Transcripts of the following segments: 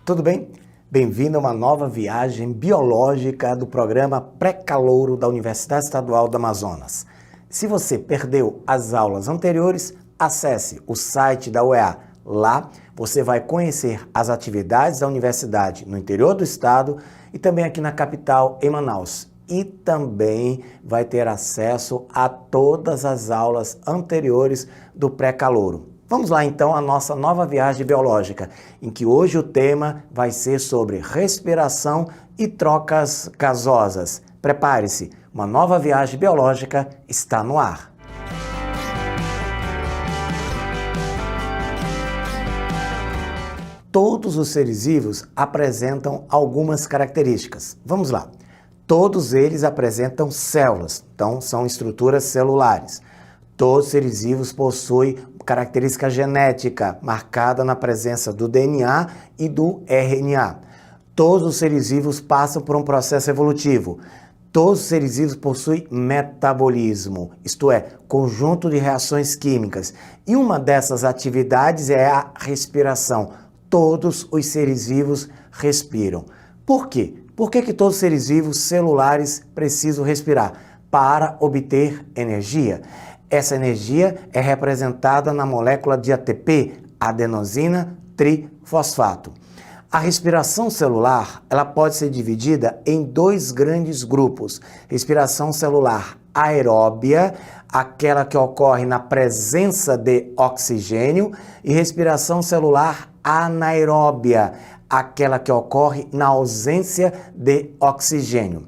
Tudo bem? Bem-vindo a uma nova viagem biológica do programa Pré-Calouro da Universidade Estadual do Amazonas. Se você perdeu as aulas anteriores, acesse o site da UEA. Lá você vai conhecer as atividades da universidade no interior do estado e também aqui na capital, em Manaus. E também vai ter acesso a todas as aulas anteriores do Pré-Calouro. Vamos lá então à nossa nova viagem biológica, em que hoje o tema vai ser sobre respiração e trocas gasosas. Prepare-se, uma nova viagem biológica está no ar. Todos os seres vivos apresentam algumas características. Vamos lá. Todos eles apresentam células, então são estruturas celulares. Todos os seres vivos possuem característica genética marcada na presença do DNA e do RNA. Todos os seres vivos passam por um processo evolutivo. Todos os seres vivos possuem metabolismo, isto é, conjunto de reações químicas. E uma dessas atividades é a respiração. Todos os seres vivos respiram. Por quê? Por que todos os seres vivos celulares precisam respirar? Para obter energia. Essa energia é representada na molécula de ATP, adenosina trifosfato. A respiração celular, ela pode ser dividida em dois grandes grupos. Respiração celular aeróbia, aquela que ocorre na presença de oxigênio, e respiração celular anaeróbia, aquela que ocorre na ausência de oxigênio.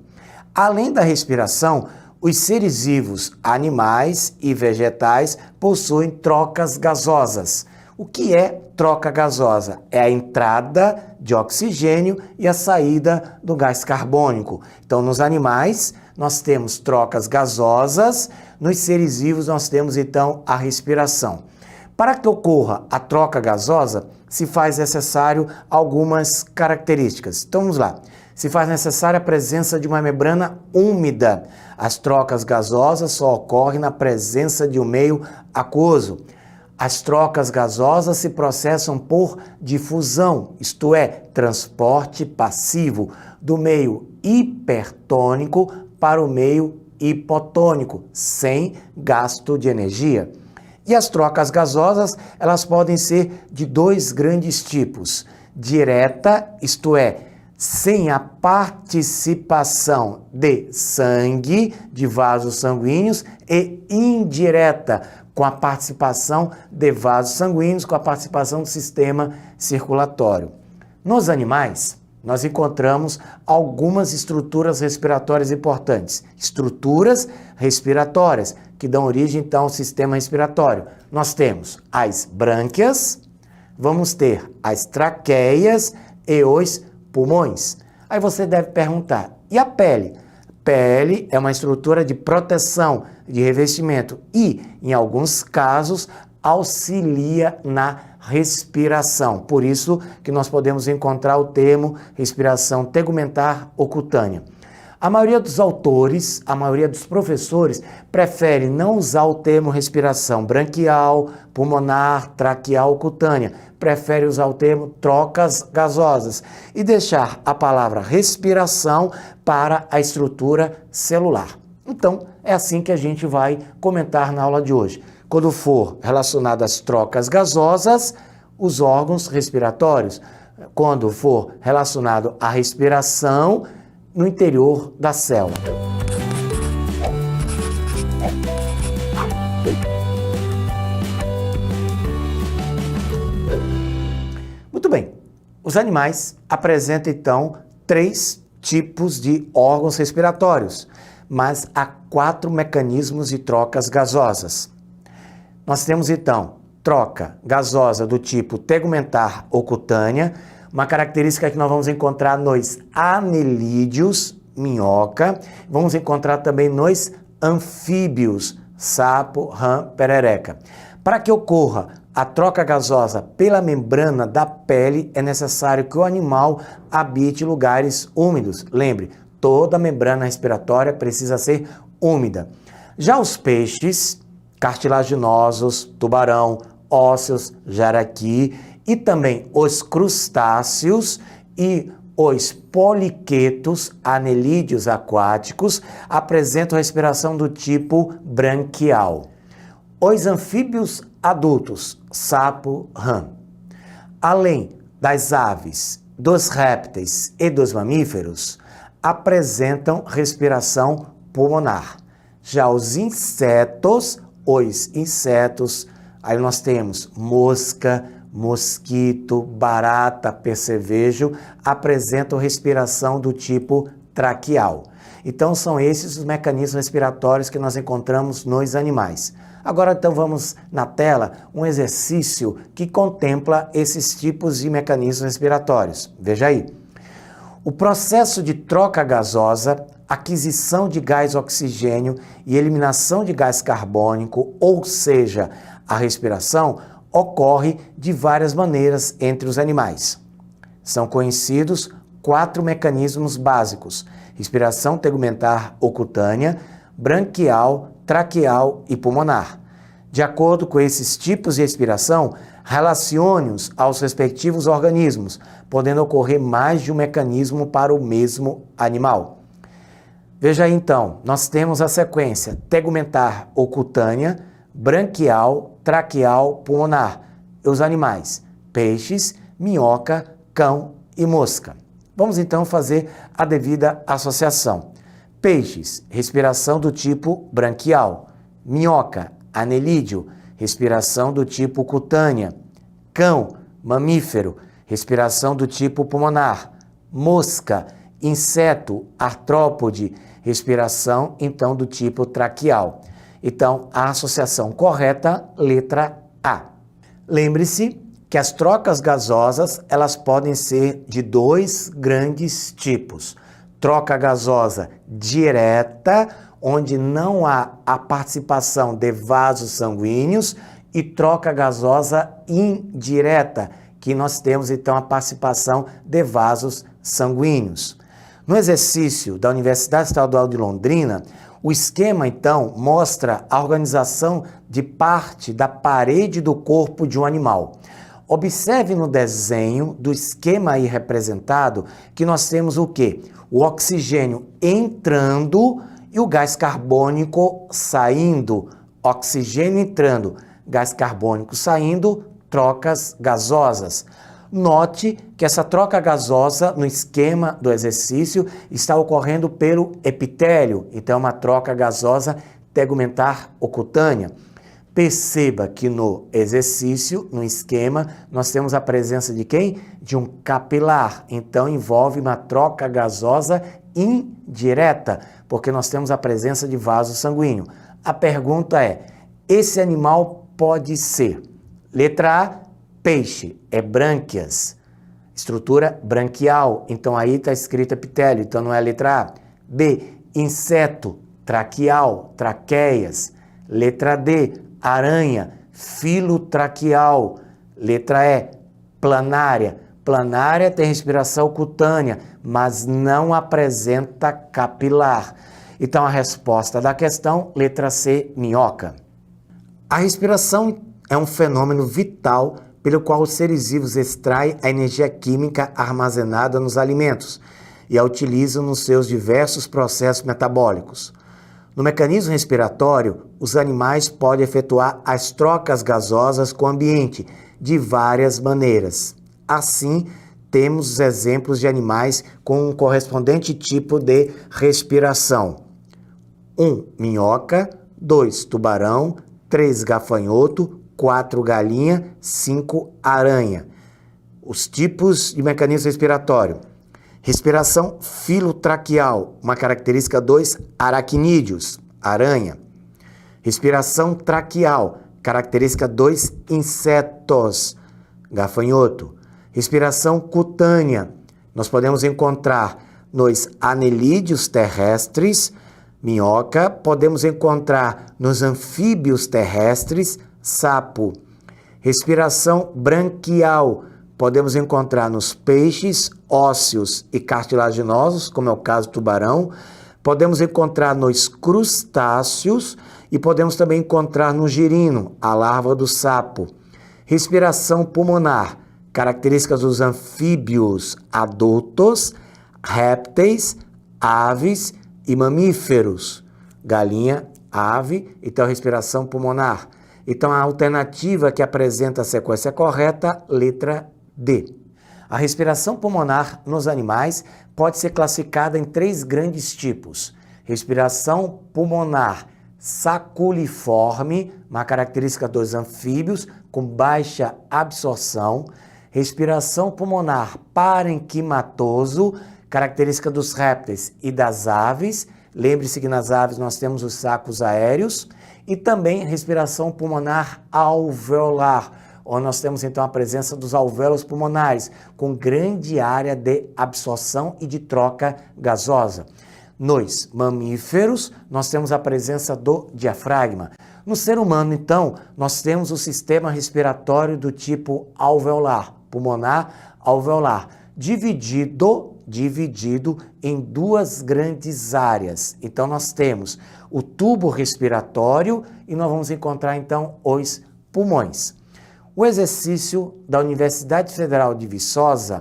Além da respiração, os seres vivos, animais e vegetais, possuem trocas gasosas. O que é troca gasosa? É a entrada de oxigênio e a saída do gás carbônico. Então, nos animais, nós temos trocas gasosas, nos seres vivos, nós temos, então, a respiração. Para que ocorra a troca gasosa, se faz necessário algumas características. Então, vamos lá. Se faz necessária a presença de uma membrana úmida. As trocas gasosas só ocorrem na presença de um meio aquoso. As trocas gasosas se processam por difusão, isto é, transporte passivo, do meio hipertônico para o meio hipotônico, sem gasto de energia. E as trocas gasosas, elas podem ser de dois grandes tipos. Direta, isto é, sem a participação de sangue, de vasos sanguíneos, e indireta, com a participação de vasos sanguíneos, com a participação do sistema circulatório. Nos animais, nós encontramos algumas estruturas respiratórias importantes. Estruturas respiratórias, que dão origem, então, ao sistema respiratório. Nós temos as brânquias, vamos ter as traqueias e os pulmões. Aí você deve perguntar, e a pele? Pele é uma estrutura de proteção, de revestimento e, em alguns casos, auxilia na respiração. Por isso que nós podemos encontrar o termo respiração tegumentar ou cutânea. A maioria dos autores, a maioria dos professores, prefere não usar o termo respiração branquial, pulmonar, traqueal ou cutânea. Prefere usar o termo trocas gasosas e deixar a palavra respiração para a estrutura celular. Então, é assim que a gente vai comentar na aula de hoje. Quando for relacionado às trocas gasosas, os órgãos respiratórios. Quando for relacionado à respiração, no interior da célula. Muito bem, os animais apresentam então 3 tipos de órgãos respiratórios, mas há 4 mecanismos de trocas gasosas. Nós temos então troca gasosa do tipo tegumentar ou cutânea, uma característica que nós vamos encontrar nos anelídeos, minhoca, vamos encontrar também nos anfíbios, sapo, rã, perereca. Para que ocorra a troca gasosa pela membrana da pele, é necessário que o animal habite lugares úmidos. Lembre, toda a membrana respiratória precisa ser úmida. Já os peixes cartilaginosos, tubarão, ósseos, jaraqui E também os crustáceos e os poliquetos, anelídeos aquáticos, apresentam respiração do tipo branquial. Os anfíbios adultos, sapo, rã, além das aves, dos répteis e dos mamíferos, apresentam respiração pulmonar. Já os insetos, aí nós temos mosca, mosquito, barata, percevejo, apresentam respiração do tipo traqueal. Então são esses os mecanismos respiratórios que nós encontramos nos animais. Agora então vamos na tela um exercício que contempla esses tipos de mecanismos respiratórios. Veja aí. O processo de troca gasosa, aquisição de gás oxigênio e eliminação de gás carbônico, ou seja, a respiração, ocorre de várias maneiras entre os animais. São conhecidos 4 mecanismos básicos: respiração tegumentar ou cutânea, branquial, traqueal e pulmonar. De acordo com esses tipos de respiração, relacione-os aos respectivos organismos, podendo ocorrer mais de um mecanismo para o mesmo animal. Veja aí então, nós temos a sequência tegumentar ou cutânea, branquial, traqueal, pulmonar. E os animais: peixes, minhoca, cão e mosca. Vamos então fazer a devida associação. Peixes, respiração do tipo branquial. Minhoca, anelídeo, respiração do tipo cutânea. Cão, mamífero, respiração do tipo pulmonar. Mosca, inseto, artrópode, respiração então do tipo traqueal. Então, a associação correta, letra A. Lembre-se que as trocas gasosas, elas podem ser de 2 grandes tipos. Troca gasosa direta, onde não há a participação de vasos sanguíneos, e troca gasosa indireta, que nós temos então a participação de vasos sanguíneos. No exercício da Universidade Estadual de Londrina, o esquema, então, mostra a organização de parte da parede do corpo de um animal. Observe no desenho do esquema aí representado que nós temos o quê? O oxigênio entrando e o gás carbônico saindo. Oxigênio entrando, gás carbônico saindo, trocas gasosas. Note que essa troca gasosa no esquema do exercício está ocorrendo pelo epitélio, então é uma troca gasosa tegumentar ou cutânea. Perceba que no exercício, no esquema, nós temos a presença de quem? De um capilar, então envolve uma troca gasosa indireta, porque nós temos a presença de vaso sanguíneo. A pergunta é, esse animal pode ser? Letra A, peixe, é brânquias, estrutura branquial, então aí está escrito epitélio, então não é a letra A. B, inseto, traqueal, traqueias. Letra D, aranha, filotraqueal. Letra E, planária. Planária tem respiração cutânea, mas não apresenta capilar. Então a resposta da questão, letra C, minhoca. A respiração é um fenômeno vital pelo qual os seres vivos extraem a energia química armazenada nos alimentos e a utilizam nos seus diversos processos metabólicos. No mecanismo respiratório, os animais podem efetuar as trocas gasosas com o ambiente de várias maneiras. Assim, temos os exemplos de animais com um correspondente tipo de respiração. 1. Minhoca. 2. Tubarão. 3. Gafanhoto. 4. Galinha. 5. Aranha. Os tipos de mecanismo respiratório. Respiração filotraqueal, uma característica 2, aracnídeos, aranha. Respiração traqueal, característica 2, insetos, gafanhoto. Respiração cutânea, nós podemos encontrar nos anelídeos terrestres, minhoca, podemos encontrar nos anfíbios terrestres, sapo. Respiração branquial, podemos encontrar nos peixes, ósseos e cartilaginosos, como é o caso do tubarão. Podemos encontrar nos crustáceos e podemos também encontrar no girino, a larva do sapo. Respiração pulmonar, Características dos anfíbios adultos, répteis, aves e mamíferos. Galinha, ave, então respiração pulmonar. Então a alternativa que apresenta a sequência correta, letra D. A respiração pulmonar nos animais pode ser classificada em 3 grandes tipos. Respiração pulmonar saculiforme, uma característica dos anfíbios com baixa absorção. Respiração pulmonar parenquimatoso, característica dos répteis e das aves. Lembre-se que nas aves nós temos os sacos aéreos. E também respiração pulmonar alveolar, onde nós temos então a presença dos alvéolos pulmonares, com grande área de absorção e de troca gasosa. Nos mamíferos, nós temos a presença do diafragma. No ser humano, então, nós temos o sistema respiratório do tipo alveolar, pulmonar alveolar, dividido em 2 grandes áreas. Então, nós temos o tubo respiratório e nós vamos encontrar, então, os pulmões. O exercício da Universidade Federal de Viçosa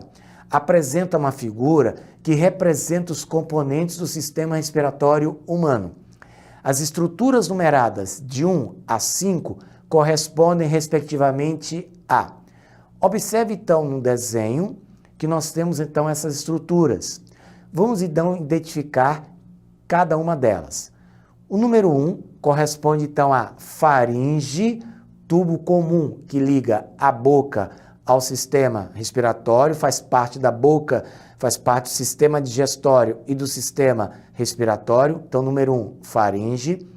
apresenta uma figura que representa os componentes do sistema respiratório humano. As estruturas numeradas de 1 a 5 correspondem respectivamente a... Observe então no desenho que nós temos então essas estruturas. Vamos então identificar cada uma delas. O número 1 corresponde então à faringe, tubo comum que liga a boca ao sistema respiratório, faz parte da boca, faz parte do sistema digestório e do sistema respiratório. Então, número 1, faringe.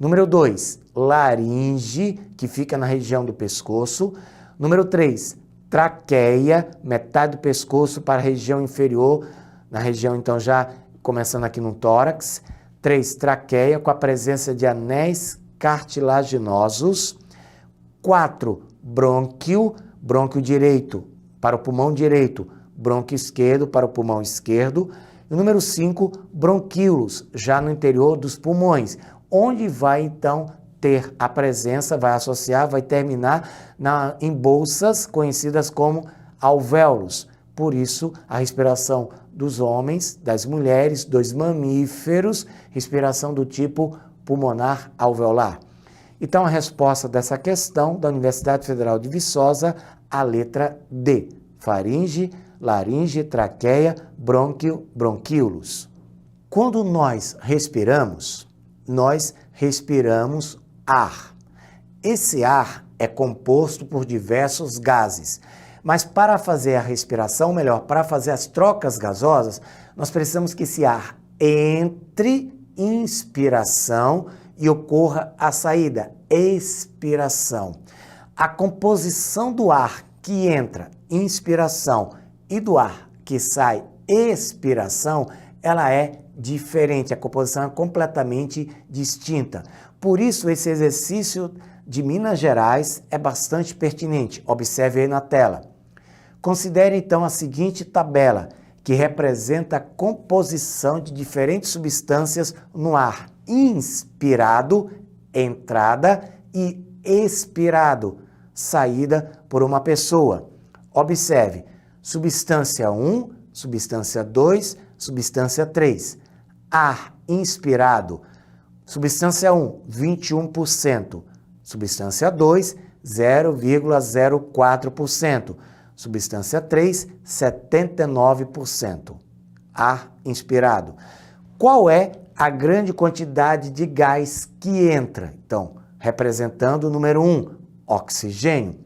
Número 2, laringe, que fica na região do pescoço. Número 3, traqueia, metade do pescoço para a região inferior, na região então já começando aqui no tórax. 3, traqueia, com a presença de anéis cartilaginosos. 4, brônquio, brônquio direito para o pulmão direito, brônquio esquerdo para o pulmão esquerdo. E número 5, bronquíolos, já no interior dos pulmões, onde vai então ter a presença, vai associar, vai terminar em bolsas conhecidas como alvéolos. Por isso, a respiração dos homens, das mulheres, dos mamíferos, respiração do tipo pulmonar alveolar. Então, a resposta dessa questão da Universidade Federal de Viçosa, a letra D. Faringe, laringe, traqueia, brônquio, bronquíolos. Quando nós respiramos ar. Esse ar é composto por diversos gases. Mas para fazer a respiração, melhor, para fazer as trocas gasosas, nós precisamos que esse ar entre inspiração e ocorra a saída, expiração. A composição do ar que entra, inspiração, e do ar que sai, expiração, ela é diferente, a composição é completamente distinta. Por isso, esse exercício de Minas Gerais é bastante pertinente. Observe aí na tela. Considere então a seguinte tabela, que representa a composição de diferentes substâncias no ar inspirado, entrada, e expirado, saída por uma pessoa. Observe, substância 1, substância 2, substância 3. Ar inspirado, substância 1, 21%. Substância 2, 0,04%. Substância 3, 79%. Ar inspirado. Qual é a grande quantidade de gás que entra? Então, representando o número 1, oxigênio.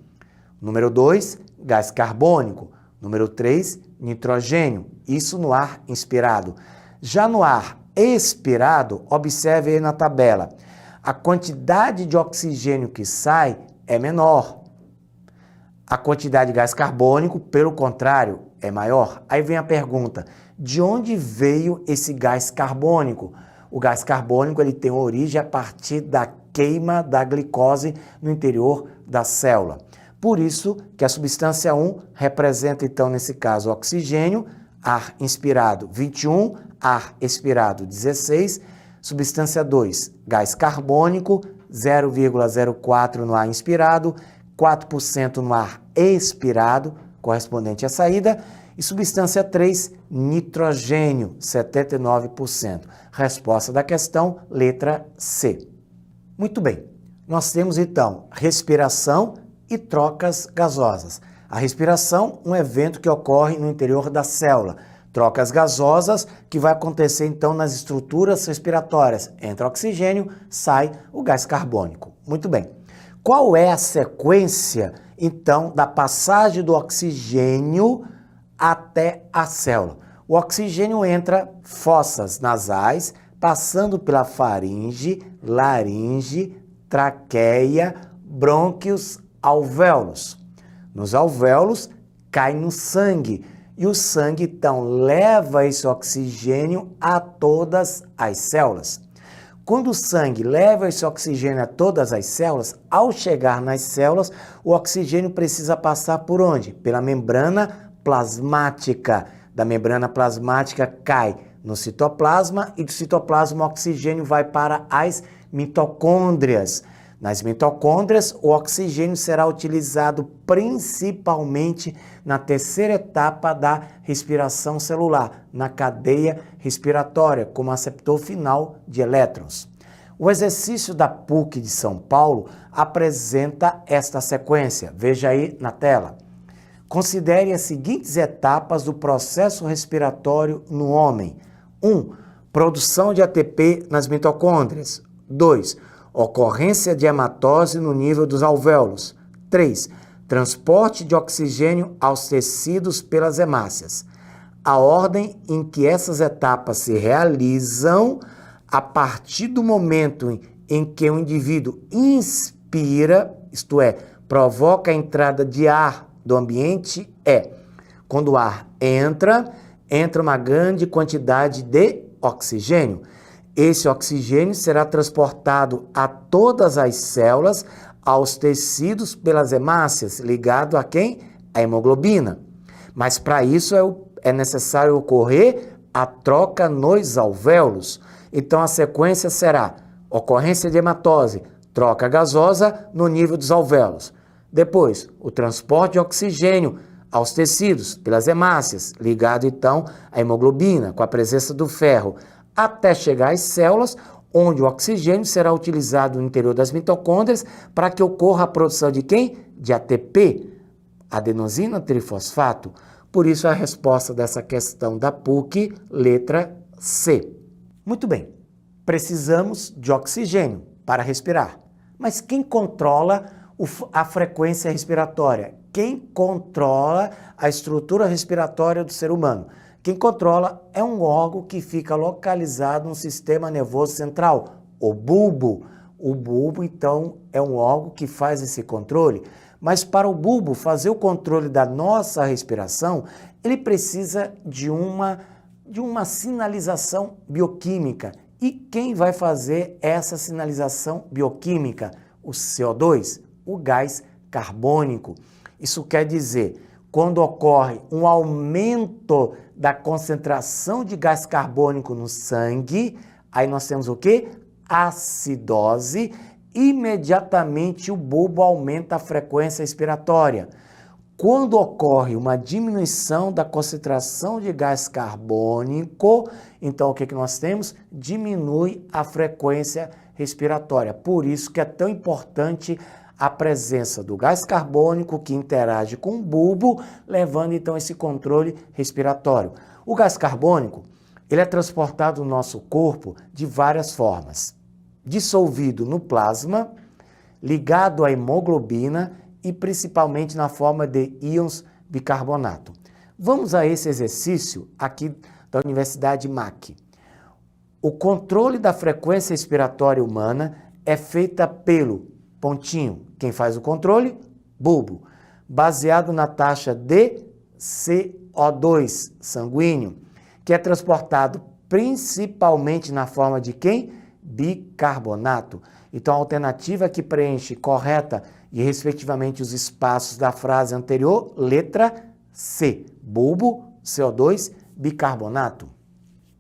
Número 2, gás carbônico. Número 3, nitrogênio. Isso no ar inspirado. Já no ar expirado, observe aí na tabela. A quantidade de oxigênio que sai é menor. A quantidade de gás carbônico, pelo contrário, é maior. Aí vem a pergunta, de onde veio esse gás carbônico? O gás carbônico ele tem origem a partir da queima da glicose no interior da célula. Por isso que a substância 1 representa, então, nesse caso, oxigênio, ar inspirado 21, ar expirado 16, substância 2, gás carbônico, 0,04 no ar inspirado, 4% no ar expirado, correspondente à saída, e substância 3, nitrogênio, 79%. Resposta da questão, letra C. Muito bem, nós temos então respiração e trocas gasosas. A respiração, um evento que ocorre no interior da célula. Trocas gasosas, que vai acontecer então nas estruturas respiratórias. Entra oxigênio, sai o gás carbônico. Muito bem. Qual é a sequência, então, da passagem do oxigênio até a célula? O oxigênio entra fossas nasais, passando pela faringe, laringe, traqueia, brônquios, alvéolos. Nos alvéolos, cai no sangue. E o sangue, então, leva esse oxigênio a todas as células. Quando o sangue leva esse oxigênio a todas as células, ao chegar nas células, o oxigênio precisa passar por onde? Pela membrana plasmática. Da membrana plasmática cai no citoplasma e do citoplasma o oxigênio vai para as mitocôndrias. Nas mitocôndrias, o oxigênio será utilizado principalmente na terceira etapa da respiração celular, na cadeia respiratória, como aceptor final de elétrons. O exercício da PUC de São Paulo apresenta esta sequência. Veja aí na tela. Considere as seguintes etapas do processo respiratório no homem. 1. Produção de ATP nas mitocôndrias. 2. Ocorrência de hematose no nível dos alvéolos. 3. Transporte de oxigênio aos tecidos pelas hemácias. A ordem em que essas etapas se realizam a partir do momento em que o indivíduo inspira, isto é, provoca a entrada de ar do ambiente é: quando o ar entra uma grande quantidade de oxigênio. Esse oxigênio será transportado a todas as células, aos tecidos pelas hemácias, ligado a quem? A hemoglobina. Mas para isso é necessário ocorrer a troca nos alvéolos. Então a sequência será ocorrência de hematose, troca gasosa no nível dos alvéolos. Depois, o transporte de oxigênio aos tecidos pelas hemácias, ligado então à hemoglobina, com a presença do ferro, até chegar às células, onde o oxigênio será utilizado no interior das mitocôndrias para que ocorra a produção de quem? De ATP, adenosina trifosfato. Por isso a resposta dessa questão da PUC, letra C. Muito bem, precisamos de oxigênio para respirar. Mas quem controla a frequência respiratória? Quem controla a estrutura respiratória do ser humano? Quem controla é um órgão que fica localizado no sistema nervoso central, o bulbo. O bulbo, então, é um órgão que faz esse controle. Mas para o bulbo fazer o controle da nossa respiração, ele precisa de uma sinalização bioquímica. E quem vai fazer essa sinalização bioquímica? O CO2, o gás carbônico. Isso quer dizer, quando ocorre um aumento da concentração de gás carbônico no sangue, aí nós temos o quê? Acidose. Imediatamente o bulbo aumenta a frequência respiratória. Quando ocorre uma diminuição da concentração de gás carbônico, então o que nós temos? Diminui a frequência respiratória. Por isso que é tão importante a presença do gás carbônico que interage com o bulbo, levando então esse controle respiratório. O gás carbônico, ele é transportado no nosso corpo de várias formas. Dissolvido no plasma, ligado à hemoglobina e principalmente na forma de íons bicarbonato. Vamos a esse exercício aqui da Universidade MAC. O controle da frequência respiratória humana é feita pelo pontinho. Quem faz o controle? Bulbo. Baseado na taxa de CO2 sanguíneo, que é transportado principalmente na forma de quem? Bicarbonato. Então, a alternativa que preenche correta e respectivamente os espaços da frase anterior, letra C. Bulbo, CO2, bicarbonato.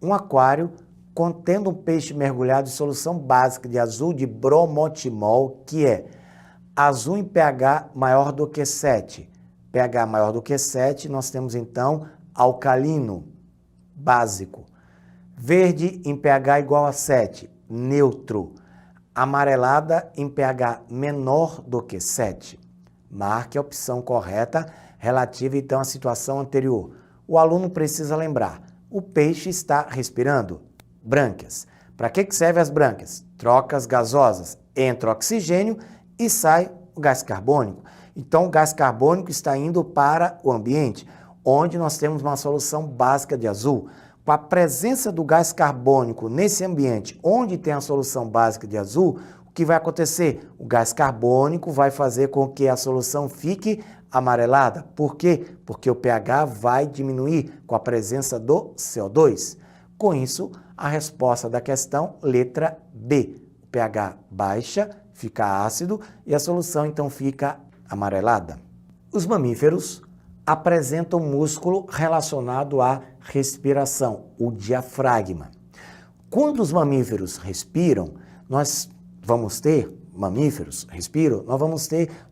Um aquário contendo um peixe mergulhado em solução básica de azul de bromotimol, que é azul em pH maior do que 7, pH maior do que 7, nós temos então alcalino, básico. Verde em pH igual a 7, neutro. Amarelada em pH menor do que 7. Marque a opção correta relativa então à situação anterior. O aluno precisa lembrar, o peixe está respirando. Brânquias. Para que servem as brânquias? Trocas gasosas. Entra oxigênio e sai o gás carbônico. Então, o gás carbônico está indo para o ambiente, onde nós temos uma solução básica de azul. Com a presença do gás carbônico nesse ambiente, onde tem a solução básica de azul, o que vai acontecer? O gás carbônico vai fazer com que a solução fique amarelada. Por quê? Porque o pH vai diminuir com a presença do CO2. Com isso, a resposta da questão, letra B. O pH baixa, fica ácido e a solução então fica amarelada. Os mamíferos apresentam músculo relacionado à respiração, o diafragma. Quando os mamíferos respiram, nós vamos ter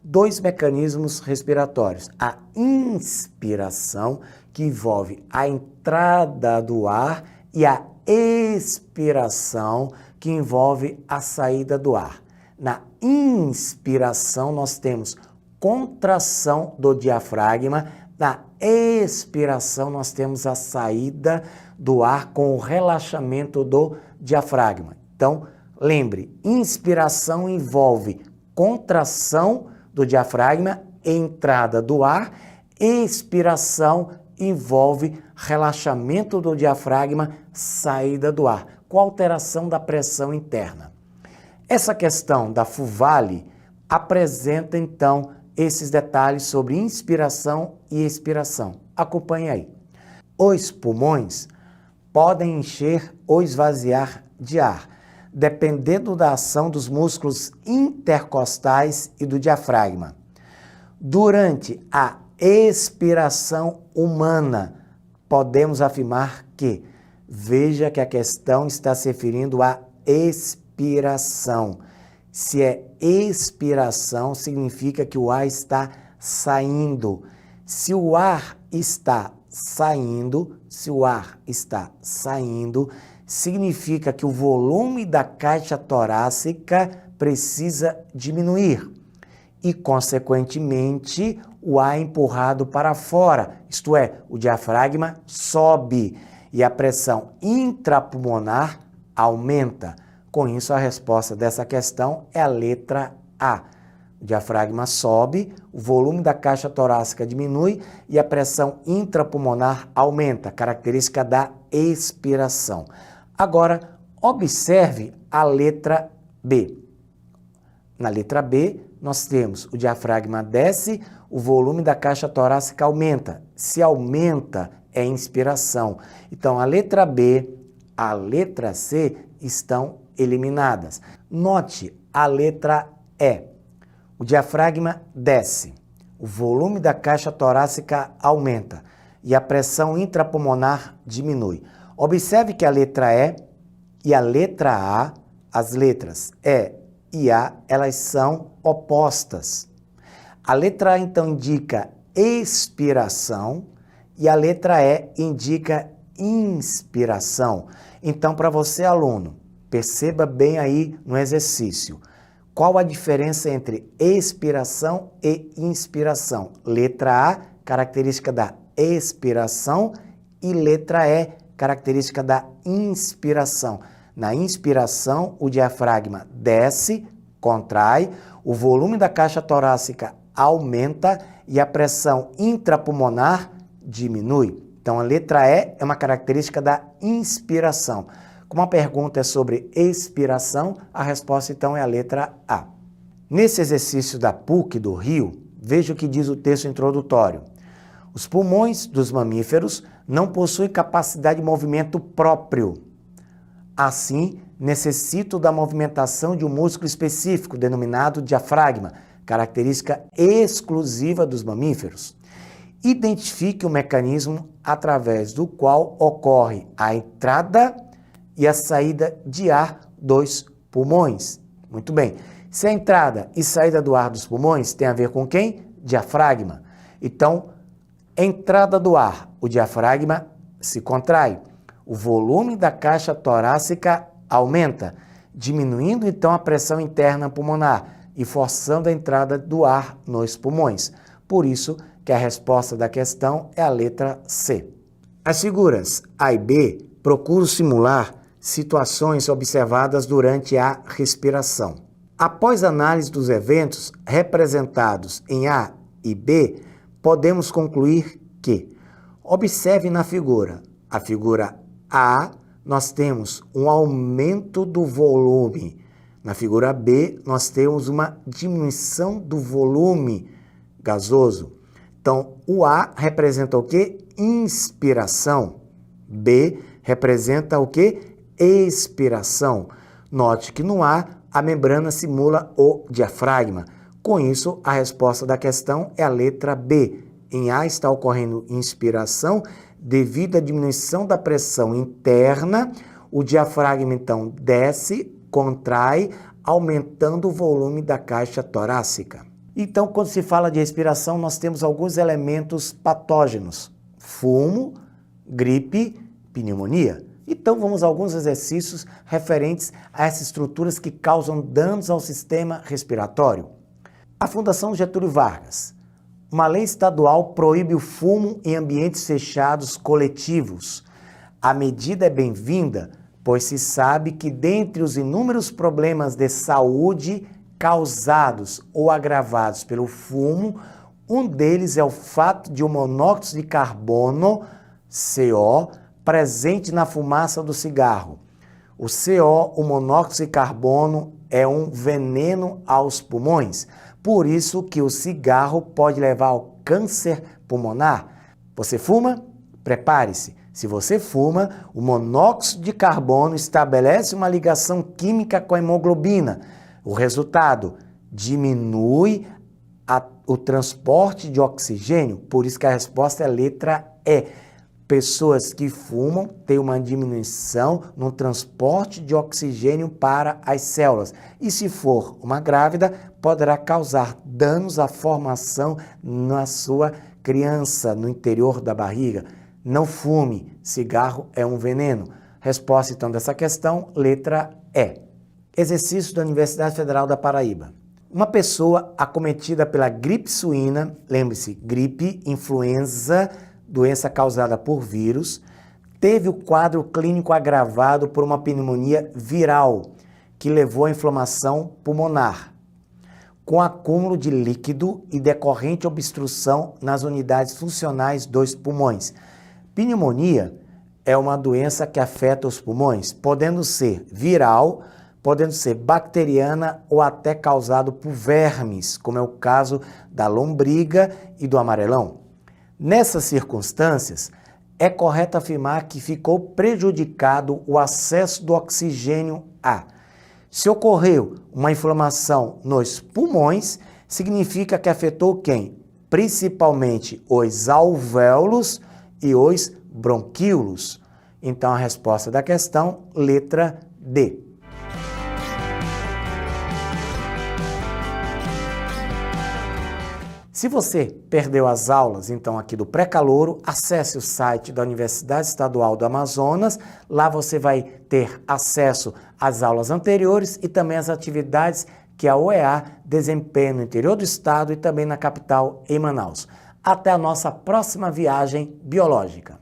dois mecanismos respiratórios. A inspiração, que envolve a entrada do ar, e a expiração, que envolve a saída do ar. Na inspiração, nós temos contração do diafragma. Na expiração, nós temos a saída do ar com o relaxamento do diafragma. Então, lembre, inspiração envolve contração do diafragma, entrada do ar. Expiração envolve relaxamento do diafragma, saída do ar, com alteração da pressão interna. Essa questão da FUVALE apresenta, então, esses detalhes sobre inspiração e expiração. Acompanhe aí. Os pulmões podem encher ou esvaziar de ar, dependendo da ação dos músculos intercostais e do diafragma. Durante a expiração humana, podemos afirmar que, veja que a questão está se referindo à expiração. Se é expiração, significa que o ar está saindo. Se o ar está saindo, significa que o volume da caixa torácica precisa diminuir e, consequentemente, o ar é empurrado para fora, isto é, o diafragma sobe e a pressão intrapulmonar aumenta. Com isso, a resposta dessa questão é a letra A. O diafragma sobe, o volume da caixa torácica diminui e a pressão intrapulmonar aumenta, característica da expiração. Agora, observe a letra B. Na letra B, nós temos o diafragma desce, o volume da caixa torácica aumenta. Se aumenta, é inspiração. Então, a letra B, a letra C estão eliminadas. Note a letra E. O diafragma desce, o volume da caixa torácica aumenta e a pressão intrapulmonar diminui. Observe que a letra E e a letra A, as letras E e A, elas são opostas. A letra A, então, indica expiração e a letra E indica inspiração. Então, para você, aluno, perceba bem aí no exercício. Qual a diferença entre expiração e inspiração? Letra A, característica da expiração, e letra E, característica da inspiração. Na inspiração, o diafragma desce, contrai, o volume da caixa torácica aumenta e a pressão intrapulmonar diminui. Então, a letra E é uma característica da inspiração. Como a pergunta é sobre expiração, a resposta então é a letra A. Nesse exercício da PUC do Rio, veja o que diz o texto introdutório. Os pulmões dos mamíferos não possuem capacidade de movimento próprio. Assim, necessitam da movimentação de um músculo específico, denominado diafragma, característica exclusiva dos mamíferos. Identifique o mecanismo através do qual ocorre a entrada e a saída de ar dos pulmões. Muito bem. Se a entrada e saída do ar dos pulmões tem a ver com quem? Diafragma. Então, entrada do ar, o diafragma se contrai, o volume da caixa torácica aumenta, diminuindo então a pressão interna pulmonar e forçando a entrada do ar nos pulmões. Por isso que a resposta da questão é a letra C. As figuras A e B procuram simular situações observadas durante a respiração. Após análise dos eventos representados em A e B, podemos concluir que, observe na figura, a figura A, nós temos um aumento do volume. Na figura B, nós temos uma diminuição do volume gasoso. Então, o A representa o quê? Inspiração. B representa o quê? Expiração. Note que no A, a membrana simula o diafragma. Com isso, a resposta da questão é a letra B. Em A está ocorrendo inspiração devido à diminuição da pressão interna. O diafragma, então, desce, contrai, aumentando o volume da caixa torácica. Então, quando se fala de respiração, nós temos alguns elementos patógenos: fumo, gripe, pneumonia. Então, vamos a alguns exercícios referentes a essas estruturas que causam danos ao sistema respiratório. A Fundação Getúlio Vargas. Uma lei estadual proíbe o fumo em ambientes fechados coletivos. A medida é bem-vinda, pois se sabe que dentre os inúmeros problemas de saúde causados ou agravados pelo fumo, um deles é o fato de o monóxido de carbono, CO, presente na fumaça do cigarro. O CO, o monóxido de carbono, é um veneno aos pulmões, por isso que o cigarro pode levar ao câncer pulmonar. Você fuma? Prepare-se. Se você fuma, o monóxido de carbono estabelece uma ligação química com a hemoglobina. O resultado, diminui o transporte de oxigênio, por isso que a resposta é a letra E. Pessoas que fumam têm uma diminuição no transporte de oxigênio para as células. E se for uma grávida, poderá causar danos à formação na sua criança, no interior da barriga. Não fume, cigarro é um veneno. Resposta então dessa questão, letra E. Exercício da Universidade Federal da Paraíba. Uma pessoa acometida pela gripe suína, lembre-se, gripe, influenza, doença causada por vírus, teve o quadro clínico agravado por uma pneumonia viral, que levou à inflamação pulmonar, com acúmulo de líquido e decorrente obstrução nas unidades funcionais dos pulmões. Pneumonia é uma doença que afeta os pulmões, podendo ser viral, podendo ser bacteriana ou até causado por vermes, como é o caso da lombriga e do amarelão. Nessas circunstâncias, é correto afirmar que ficou prejudicado o acesso do oxigênio a. Se ocorreu uma inflamação nos pulmões, significa que afetou quem? Principalmente os alvéolos e os bronquíolos. Então, a resposta da questão, letra D. Se você perdeu as aulas, então, aqui do pré-calouro, acesse o site da Universidade Estadual do Amazonas. Lá você vai ter acesso às aulas anteriores e também às atividades que a UEA desempenha no interior do estado e também na capital, em Manaus. Até a nossa próxima viagem biológica.